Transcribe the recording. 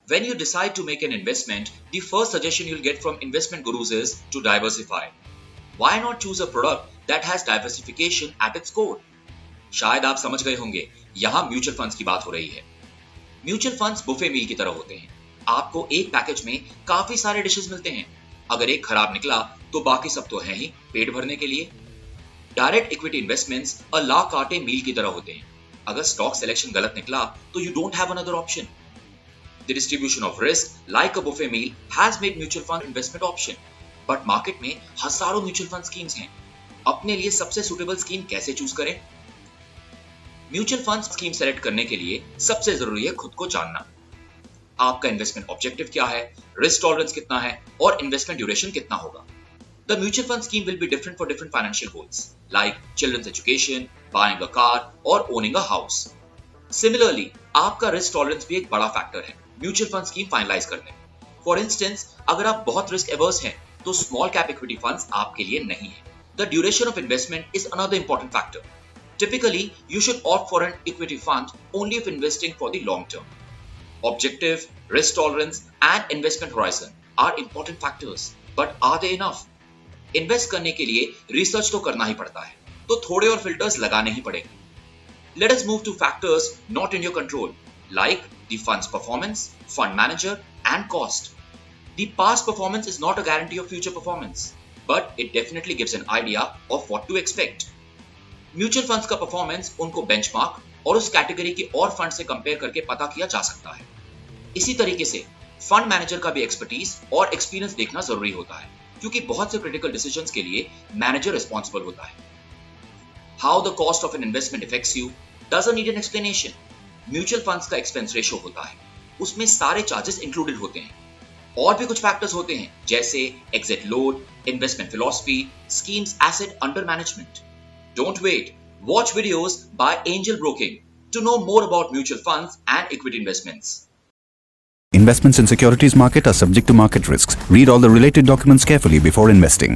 When you decide to make an investment, the first suggestion you'll get from investment gurus is to diversify. Why not choose a product that has diversification at its core? शायद आप समझ गए होंगे, यहाँ mutual funds की बात हो रही है। म्यूचुअल फंड्स बुफे मील की तरह होते हैं। आपको एक पैकेज में काफी सारे डिशेस मिलते हैं। अगर एक खराब निकला तो बाकी सब तो है ही पेट भरने के लिए। डायरेक्ट इक्विटी इन्वेस्टमेंट्स अ ला कार्टे मील की तरह होते हैं। अगर स्टॉक सिलेक्शन गलत निकला तो you don't have another option. The distribution of risk like a buffet meal has made mutual fund investment option, but market में हजारों म्यूचुअल फंड स्कीम्स हैं। अपने लिए सबसे सुटेबल स्कीम कैसे चूज करें? म्यूचुअल फंड स्कीम सेलेक्ट करने के लिए सबसे जरूरी है खुद को जानना। आपका इन्वेस्टमेंट ऑब्जेक्टिव क्या है, रिस्क टॉलरेंस कितना है और इन्वेस्टमेंट ड्यूरेशन कितना होगा। The mutual fund scheme will be different for different financial goals like children's education, buying a car और ओनिंग अ हाउस। सिमिलरली आपका रिस्क टॉलरेंस भी एक बड़ा फैक्टर है म्यूचुअल फंड स्कीम फाइनलाइज करने में। फॉर इंस्टेंस, अगर आप बहुत रिस्क एवर्स हैं तो स्मॉल कैप इक्विटी फंड्स आपके लिए नहीं है। The duration of investment is another important factor. Typically, you should opt for an equity fund only if investing for the long term. Objective, risk tolerance, and investment horizon are important factors, but are they enough? Invest करने के लिए research तो करना ही पड़ता है, तो थोड़े और filters लगाने ही पड़ेंगे। Let us move to factors not in your control, like the fund's performance, fund manager, and cost. The past performance is not a guarantee of future performance, but it definitely gives an idea of what to expect. Mutual funds का performance उनको benchmark और उस category के और fund से compare करके पता किया जा सकता है। इसी तरीके से फंड मैनेजर का भी एक्सपर्टीज और एक्सपीरियंस देखना जरूरी होता है, क्योंकि बहुत से क्रिटिकल डिसीजंस के लिए मैनेजर रिस्पॉन्सिबल होता है। How the cost of an investment affects you doesn't need an explanation. Mutual funds का एक्सपेंस रेशियो होता है, उसमें सारे चार्जेस इंक्लूडेड होते हैं। और भी कुछ फैक्टर्स होते हैं जैसे exit load, investment philosophy, schemes asset under management. Don't wait. Watch videos by Angel Broking to know more about mutual funds and equity investments. Investments in securities market are subject to market risks. Read all the related documents carefully before investing.